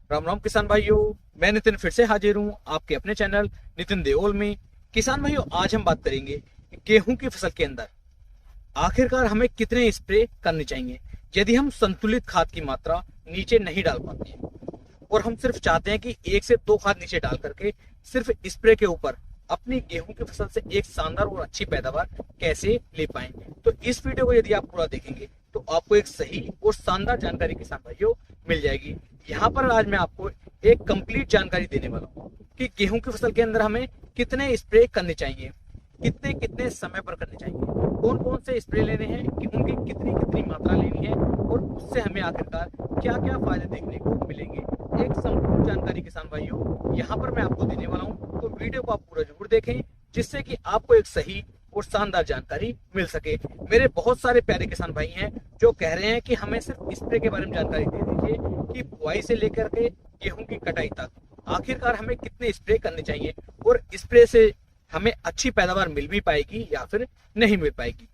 राम राम किसान भाइयों, मैं नितिन फिर से हाजिर हूँ आपके अपने चैनल नितिन देओल में। किसान भाइयों, आज हम बात करेंगे गेहूं की फसल के अंदर आखिरकार हमें कितने स्प्रे करने चाहिए यदि हम संतुलित खाद की मात्रा नीचे नहीं डाल पाते हैं और हम सिर्फ चाहते हैं कि 1 से 2 खाद नीचे डाल करके सिर्फ स्प्रे के ऊपर अपनी गेहूं की फसल से एक शानदार और अच्छी पैदावार कैसे ले पाएं। तो इस वीडियो को यदि आप पूरा देखेंगे तो आपको एक सही और शानदार जानकारी किसान भाइयों मिल जाएगी। यहाँ पर आज मैं आपको एक कंप्लीट जानकारी देने वाला हूँ कि गेहूं की फसल के अंदर हमें कितने स्प्रे करने चाहिए, कितने कितने समय पर करने चाहिए, कौन कौन से स्प्रे लेने हैं, कि उनकी कितनी कितनी मात्रा लेनी है और उससे हमें आखिरकार क्या क्या फायदे देखने को मिलेंगे। एक संपूर्ण जानकारी किसान भाइयों यहाँ पर मैं आपको देने वाला हूँ, तो वीडियो को आप पूरा जरूर देखें जिससे कि आपको एक सही और शानदार जानकारी मिल सके। मेरे बहुत सारे प्यारे किसान भाई हैं जो कह रहे हैं कि हमें सिर्फ स्प्रे के बारे में जानकारी दे दीजिए कि बुआई से लेकर के गेहूं की कटाई तक आखिरकार हमें कितने स्प्रे करने चाहिए और स्प्रे से हमें अच्छी पैदावार मिल भी पाएगी या फिर नहीं मिल पाएगी।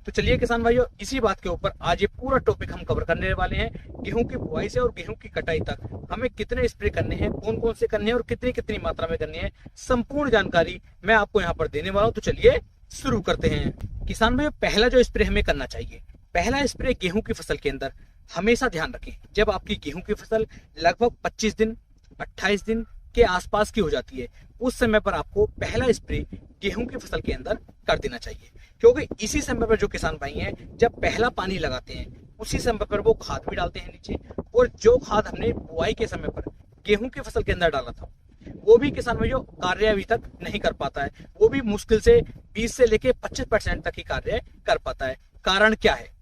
तो चलिए किसान भाइयों, इसी बात के ऊपर आज ये पूरा टॉपिक हम कवर करने वाले हैं। गेहूं की बुआई से और गेहूं की कटाई तक हमें कितने स्प्रे करने हैं, कौन कौन से करने हैं और कितनी कितनी मात्रा में करने हैं, संपूर्ण जानकारी मैं आपको यहाँ पर देने वाला हूँ। तो चलिए शुरू करते हैं। किसान भाइयों, पहला जो स्प्रे हमें करना चाहिए, पहला स्प्रे गेहूं की फसल के अंदर हमेशा ध्यान रखें जब आपकी गेहूं की फसल लगभग 25 दिन 28 दिन के आसपास की हो जाती है, उस समय पर आपको पहला स्प्रे गेहूं की फसल के अंदर कर देना चाहिए। क्योंकि इसी समय पर जो किसान भाई हैं जब पहला पानी लगाते हैं उसी समय पर वो खाद भी डालते हैं नीचे, और जो खाद हमने बुआई के समय पर गेहूं की फसल के अंदर डाला था वो भी किसान भाइयों कार्य अभी तक नहीं कर पाता है, वो भी मुश्किल से 20 से लेके 25% तक ही कार्य कर पाता है। कारण क्या है?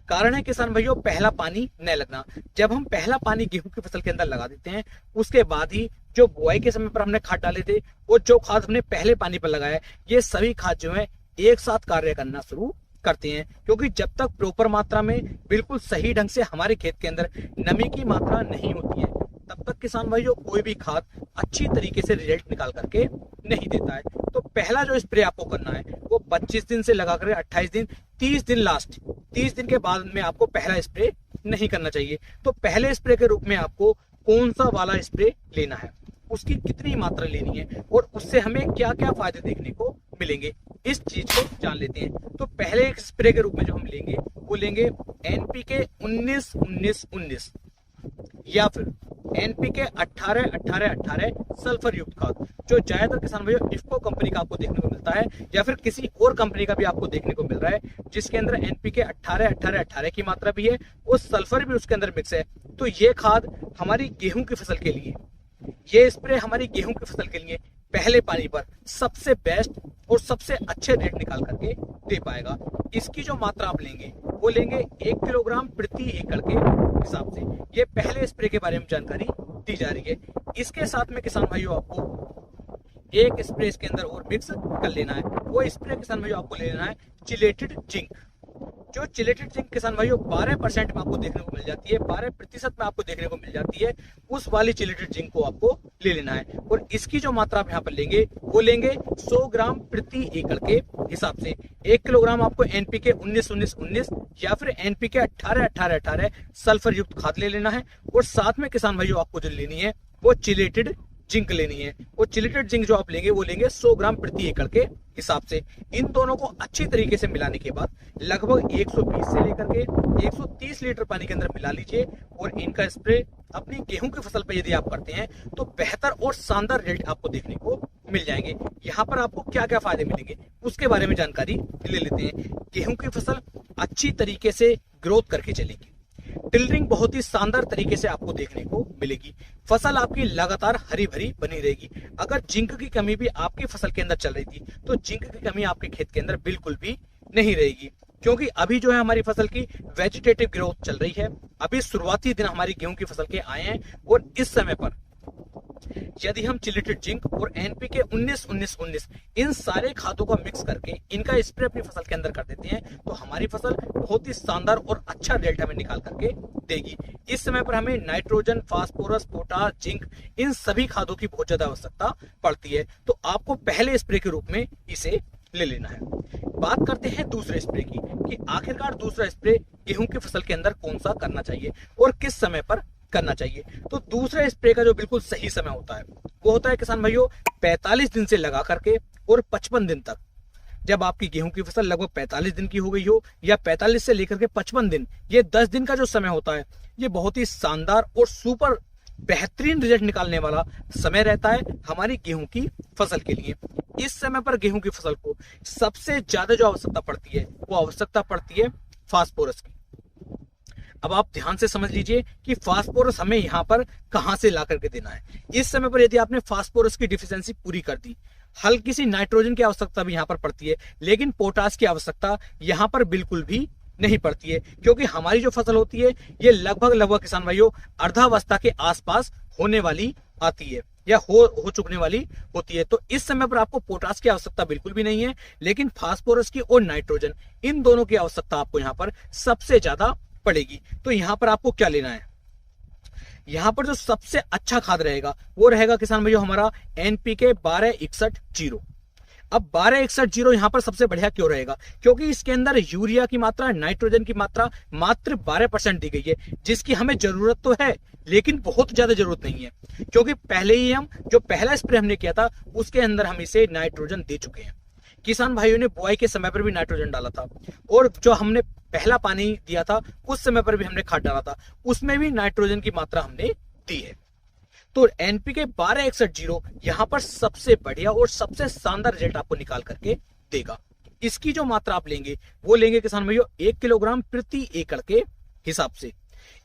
कारण है किसान भाइयों पहला पानी न लगना। जब हम पहला पानी गेहूं की फसल के अंदर लगा देते हैं उसके बाद ही जो बुआई के समय पर हमने खाद डाले थे और जो खाद हमने पहले पानी पर लगाया, ये सभी खाद जो है एक साथ कार्य करना शुरू करते हैं। क्योंकि जब तक प्रॉपर मात्रा में बिल्कुल सही ढंग से हमारे खेत के अंदर नमी की मात्रा नहीं होती है तब तक किसान भाइयों कोई भी खाद अच्छी तरीके से रिजल्ट निकाल करके नहीं देता है। तो पहला जो स्प्रे आपको करना है वो 25 दिन से लगा कर 28 दिन 30 दिन लास्ट 30 दिन के बाद में आपको पहला स्प्रे नहीं करना चाहिए। तो पहले स्प्रे के रूप में आपको कौन सा वाला स्प्रे लेना है, उसकी कितनी मात्रा लेनी है और उससे हमें क्या क्या फायदे देखने को मिलेंगे, इस चीज को जान लेते हैं। तो पहले एक स्प्रे के रूप में जो हम लेंगे वो लेंगे NPK 19-19-19 या फिर NPK 18-18-18 सल्फर युक्त खाद, जो ज्यादातर किसान भाइयों इफ्को कंपनी का आपको देखने को मिलता है या फिर किसी और कंपनी का भी आपको देखने को मिल रहा है जिसके अंदर NPK 18-18-18 की मात्रा भी है और सल्फर भी उसके अंदर मिक्स है। तो ये खाद हमारी गेहूं की फसल के लिए, ये स्प्रे हमारी गेहूं की फसल के लिए पहले पानी पर सबसे बेस्ट और सबसे अच्छे रेट निकाल करके दे पाएगा। इसकी जो मात्रा आप लेंगे वो लेंगे 1 किलोग्राम प्रति एकड़ के हिसाब से। ये पहले स्प्रे के बारे में जानकारी दी जा रही है। इसके साथ में किसान भाइयों आपको एक स्प्रे इसके अंदर और मिक्स कर लेना है। वो स्प्रे किसान भाइयों आपको ले लेना है चिलेटेड जिंक। जो चिलेटेड जिंक किसान भाइयों 12% में आपको देखने को मिल जाती है, 12% में आपको देखने को मिल जाती है, उस वाली चिलेटेड जिंक को आपको ले लेना है। और इसकी जो मात्रा आप यहाँ पर लेंगे वो लेंगे 100 ग्राम प्रति एकड़ के हिसाब से। 1 किलोग्राम आपको NPK 19-19-19 या फिर NPK 18-18-18 सल्फर युक्त खाद ले लेना है। और साथ में किसान भाइयों आपको जो लेनी है वो चिलेटेड जिंक लेनी है। वो चिलेटेड जिंक जो आप लेंगे वो लेंगे 100 ग्राम प्रति एकड़ के हिसाब से। इन दोनों को अच्छी तरीके से मिलाने के बाद लगभग 120 से लेकर के 130 लीटर पानी के अंदर मिला लीजिए और इनका स्प्रे अपनी गेहूं की फसल पर यदि आप करते हैं तो बेहतर और शानदार रिजल्ट आपको देखने को मिल जाएंगे। यहाँ पर आपको क्या क्या फायदे मिलेंगे उसके बारे में जानकारी ले लेते हैं। गेहूं की फसल अच्छी तरीके से ग्रोथ करके चलेगी, टिलरिंग बहुत ही शानदार तरीके से आपको देखने को मिलेगी, फसल आपकी लगातार हरी भरी बनी रहेगी। अगर जिंक की कमी भी आपकी फसल के अंदर चल रही थी तो जिंक की कमी आपके खेत के अंदर बिल्कुल भी नहीं रहेगी। क्योंकि अभी जो है हमारी फसल की वेजिटेटिव ग्रोथ चल रही है, अभी शुरुआती दिन हमारी गेहूं की फसल के आए हैं और इस समय पर यदि हम चिलेटेड जिंक और NPK 19-19-19 इन सारे खादों का मिक्स करके इनका स्प्रे अपनी फसल के अंदर कर देते हैं तो हमारी फसल बहुत ही शानदार और अच्छा रिजल्ट हमें निकाल करके देगी। इस समय पर हमें nitrogen, phosphorus, potash, zinc in सभी खादों की बहुत ज्यादा आवश्यकता पड़ती है। तो आपको पहले स्प्रे के रूप में इसे ले लेना है। बात करते हैं दूसरे स्प्रे की कि आखिरकार दूसरा स्प्रे गेहूं की फसल के अंदर कौन सा करना चाहिए और किस समय पर करना चाहिए। तो दूसरे स्प्रे का जो बिल्कुल सही समय होता है वो होता है किसान भाइयों 45 दिन से लगा करके और 55 दिन तक। जब आपकी गेहूं की फसल लगभग 45 दिन की हो गई हो या 45 से लेकर के 55 दिन, ये 10 दिन का जो समय होता है ये बहुत ही शानदार और सुपर बेहतरीन रिजल्ट निकालने वाला समय रहता है हमारी गेहूं की फसल के लिए। इस समय पर गेहूं की फसल को सबसे ज्यादा जो आवश्यकता पड़ती है वो आवश्यकता पड़ती है फास्फोरस की। अब आप ध्यान से समझ लीजिए कि फास्फोरस हमें यहाँ पर कहां से ला करके देना है। इस समय पर यदि आपने फास्फोरस की डिफिशियंसी पूरी कर दी, हल्की सी नाइट्रोजन की आवश्यकता भी यहाँ पर पड़ती है, लेकिन पोटास की आवश्यकता यहाँ पर बिल्कुल भी नहीं पड़ती है, क्योंकि हमारी जो फसल होती है ये लगभग किसान भाइयों अर्धावस्था के आसपास होने वाली आती है या हो चुकने वाली होती है। तो इस समय पर आपको पोटास की आवश्यकता बिल्कुल भी नहीं है, लेकिन फास्फोरस की और नाइट्रोजन इन दोनों की आवश्यकता आपको यहाँ पर सबसे ज्यादा पड़ेगी। तो यहाँ पर आपको क्या लेना है, यहाँ पर जो सबसे अच्छा खाद रहेगा वो रहेगा किसान भाइयों हमारा एनपीके 1261-0। अब 1261-0 यहाँ पर सबसे बढ़िया क्यों रहेगा, क्योंकि इसके अंदर यूरिया की मात्रा, नाइट्रोजन की मात्रा मात्र 12% दी गई है, जिसकी हमें जरूरत तो है लेकिन बहुत ज्यादा जरूरत नहीं है, क्योंकि पहले ही हम जो पहला स्प्रे हमने किया था उसके अंदर हम इसे नाइट्रोजन दे चुके हैं। किसान भाइयों ने बुआई के समय पर भी नाइट्रोजन डाला था और जो हमने पहला पानी दिया था उस समय पर भी हमने खाद डाला था, उसमें भी नाइट्रोजन की मात्रा हमने दी है। तो एनपीके 1261-0 यहाँ पर सबसे बढ़िया और सबसे शानदार रिजल्ट आपको निकाल करके देगा। इसकी जो मात्रा आप लेंगे वो लेंगे किसान भाइयों 1 किलोग्राम प्रति एकड़ के हिसाब से।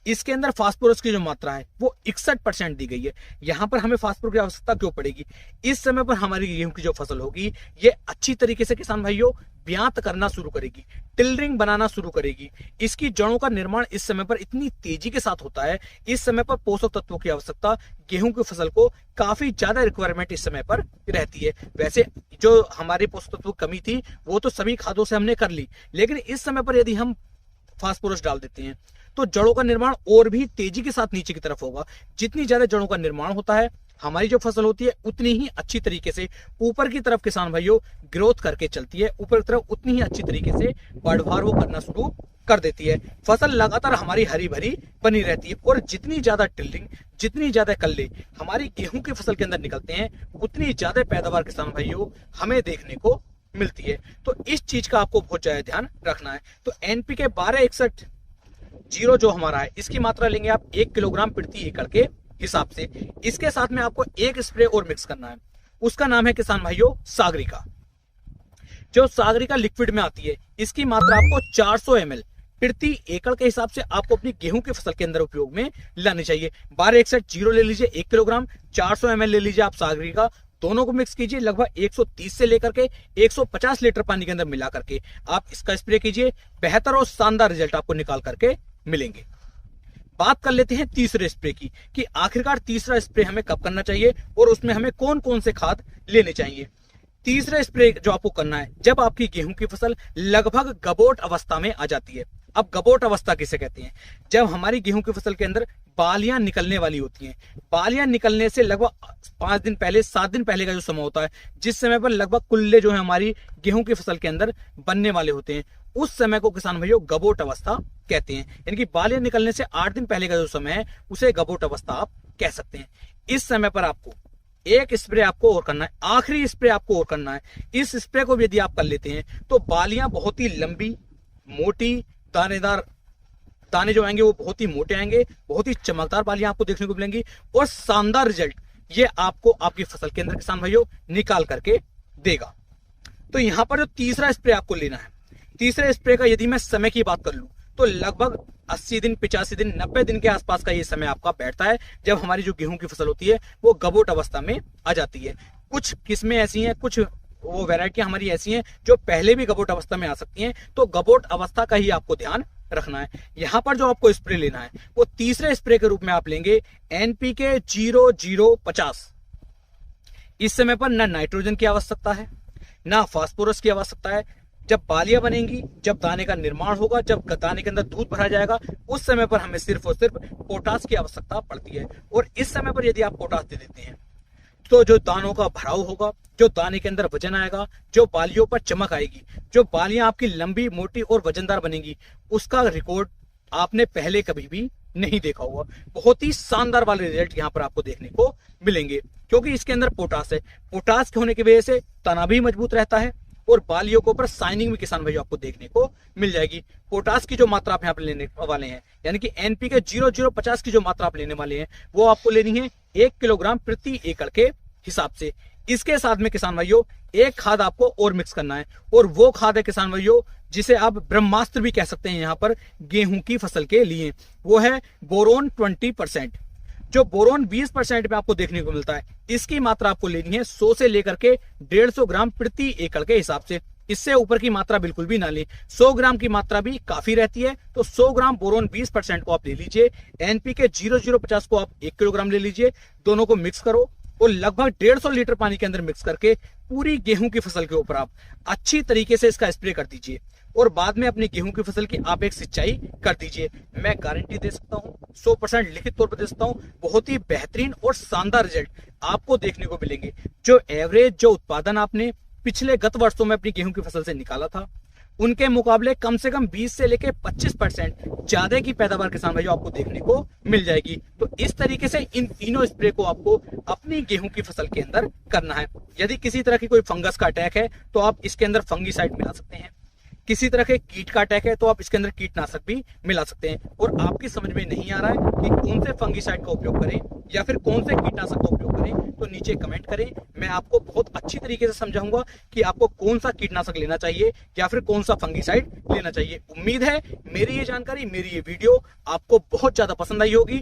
इसके अंदर फास्फोरस की जो मात्रा है वो 61% दी गई है। यहाँ पर हमें फास्फोरस की आवश्यकता क्यों पड़ेगी, इस समय पर हमारी गेहूं की जो फसल होगी ये अच्छी तरीके से किसान भाइयों ब्यात करना शुरू करेगी, टिलरिंग बनाना शुरू करेगी। इसकी जड़ों का निर्माण इस समय पर इतनी तेजी के साथ होता है, इस समय पर पोषक तत्वों की आवश्यकता गेहूं की फसल को काफी ज्यादा रिक्वायरमेंट इस समय पर रहती है। वैसे जो हमारे पोषक तत्वों की कमी थी वो तो सभी खादों से हमने कर ली, लेकिन इस समय पर यदि हम फास्फोरस डाल देते हैं तो जड़ों का निर्माण और भी तेजी के साथ नीचे की तरफ होगा। जितनी ज्यादा जड़ों का निर्माण होता है हमारी जो फसल होती है उतनी ही अच्छी तरीके से ऊपर की तरफ किसान भाइयों ग्रोथ करके चलती है, ऊपर की तरफ उतनी ही अच्छी तरीके से बढ़वार वो करना शुरू कर देती है। फसल लगातार हमारी हरी भरी बनी रहती है और जितनी ज्यादा टिल्डिंग, जितनी ज्यादा कल्ले हमारी गेहूं की फसल के अंदर निकलते हैं उतनी ज्यादा पैदावार किसान भाइयों हमें देखने को मिलती है। तो इस चीज का आपको बहुत ज्यादा ध्यान रखना है। तो एनपीके 1261-0 जो हमारा है इसकी मात्रा लेंगे आप 1 किलोग्राम प्रति एकड़ के हिसाब से। इसके साथ में आपको एक स्प्रे और मिक्स करना है, उसका नाम है किसान भाइयों सागरिका। जो सागरिका लिक्विड में आती है इसकी मात्रा आपको 400 ml प्रति एकड़ के हिसाब से आपको अपनी गेहूं की फसल के अंदर उपयोग में लानी चाहिए। 1261-0 ले लीजिए 1 किलोग्राम, 400 ml ले लीजिए आप सागरिका, दोनों को मिक्स कीजिए। लगभग 130 से लेकर के 150 लीटर पानी के अंदर मिला करके आप इसका स्प्रे कीजिए, बेहतर और शानदार रिजल्ट आपको निकाल करके मिलेंगे। बात कर लेते हैं तीसरे स्प्रे की कि आखिरकार तीसरा स्प्रे हमें कब करना चाहिए और उसमें हमें कौन कौन से खाद लेने चाहिए। तीसरा स्प्रे जो आपको करना है जब आपकी गेहूं की फसल लगभग गबोट अवस्था में आ जाती है। अब गबोट अवस्था किसे कहते हैं, जब हमारी गेहूं की फसल के अंदर बालियां निकलने वाली होती हैं। बालियां निकलने से लगभग 5 दिन पहले, 7 दिन पहले का जो समय होता है, जिस समय पर लगभग कुल्ले जो है हमारी गेहूं की फसल के अंदर बनने वाले होते हैं, उस समय को किसान भाइयों गबोट अवस्था कहते हैं। यानी कि बालियां निकलने से 8 दिन पहले का जो समय है उसे गबोट अवस्था आप कह सकते हैं। इस समय पर आपको एक स्प्रे आपको और करना है, आखिरी स्प्रे आपको और करना है। इस स्प्रे को भी यदि आप कर लेते हैं तो बालियां बहुत ही लंबी, मोटी, दानेदार, दाने जो आएंगे वो बहुत ही मोटे आएंगे, बहुत ही चमकदार बालियां आपको देखने को मिलेंगी और शानदार रिजल्ट ये आपको आपकी फसल के अंदर किसान भाइयों निकाल करके देगा। तो यहां पर जो तीसरा स्प्रे आपको लेना है, तीसरे स्प्रे का यदि मैं समय की बात कर लूं तो लगभग 80 दिन, 85 दिन, 90 दिन के आसपास का ये समय आपका बैठता है जब हमारी जो गेहूं की फसल होती है वो गबोट अवस्था में आ जाती है। कुछ किस्में ऐसी हैं, कुछ वो वैरायटी हमारी ऐसी हैं जो पहले भी गबोट अवस्था में आ सकती हैं, तो गबोट अवस्था का ही आपको ध्यान रखना है। यहां पर जो आपको स्प्रे लेना है वो तीसरे स्प्रे के रूप में आप लेंगे एनपीके 0050। इस समय पर ना नाइट्रोजन की आवश्यकता है ना फास्फोरस की आवश्यकता है। जब बालियां बनेंगी, जब दाने का निर्माण होगा, जब दाने के अंदर दूध भरा जाएगा, उस समय पर हमें सिर्फ और सिर्फ पोटास की आवश्यकता पड़ती है। और इस समय पर यदि आप पोटास दे देते हैं तो जो दानों का भराव होगा, जो दाने के अंदर वजन आएगा, जो बालियों पर चमक आएगी, जो बालियां आपकी लंबी, मोटी और वजनदार बनेंगी, उसका रिकॉर्ड आपने पहले कभी भी नहीं देखा होगा। बहुत ही शानदार वाले रिजल्ट यहाँ पर आपको देखने को मिलेंगे, क्योंकि इसके अंदर पोटास है। पोटास के होने की वजह से तना भी मजबूत रहता है और बालियों के ऊपर शाइनिंग भी किसान भाइयों आपको देखने को मिल जाएगी। पोटास की जो मात्रा आप यहाँ पर लेने वाले हैं, यानी कि एनपीके 0050 की जो मात्रा आप लेने वाले हैं, वो आपको लेनी है 1 किलोग्राम प्रति एकड़ के हिसाब से। इसके साथ में किसान भाइयों एक खाद आपको और मिक्स करना है, और वो खाद है किसान भाइयों जिसे आप ब्रह्मास्त्र भी कह सकते हैं यहाँ पर गेहूं की फसल के लिए। वो है बोरोन 20%। जो बोरोन 20% पे आपको देखने को मिलता है, इसकी मात्रा आपको लेनी है 100 से लेकर के 150 ग्राम प्रति एकड़ के हिसाब से। इससे ऊपर की मात्रा बिल्कुल भी ना लें। 100 ग्राम की मात्रा भी काफी रहती है, तो 100 ग्राम बोरोन 20% को आप ले लीजिए। एनपीके 0050 को आप 1 किलोग्राम ले लीजिए। दोनों को मिक्स करो और लगभग 150 लीटर पानी के अंदर मिक्स करके पूरी गेहूं की फसल के ऊपर आप अच्छी तरीके से इसका स्प्रे कर दीजिए, और बाद में अपनी गेहूं की फसल की आप एक सिंचाई कर दीजिए। मैं गारंटी दे सकता हूं, 100% लिखित तौर पर दे सकता हूं, बहुत ही बेहतरीन और शानदार रिजल्ट आपको देखने को मिलेंगे। जो एवरेज जो उत्पादन आपने पिछले गत वर्षों में अपनी गेहूं की फसल से निकाला था, उनके मुकाबले कम से कम 20 से लेकर 25% ज्यादा की पैदावार किसान भाइयों आपको देखने को मिल जाएगी। तो इस तरीके से इन तीनों स्प्रे को आपको अपनी गेहूं की फसल के अंदर करना है। यदि किसी तरह की कोई फंगस का अटैक है तो आप इसके अंदर फंगीसाइड मिला सकते हैं। किसी तरह के कीट का अटैक है तो आप इसके अंदर कीटनाशक भी मिला सकते हैं। और आपकी समझ में नहीं आ रहा है कि कौन से फंगीसाइड का उपयोग करें या फिर कौन से कीटनाशक का उपयोग करें, तो नीचे कमेंट करें। मैं आपको बहुत अच्छी तरीके से समझाऊंगा कि आपको कौन सा कीटनाशक लेना चाहिए या फिर कौन सा फंगीसाइड लेना चाहिए। उम्मीद है मेरी ये जानकारी, मेरी ये वीडियो आपको बहुत ज्यादा पसंद आई होगी।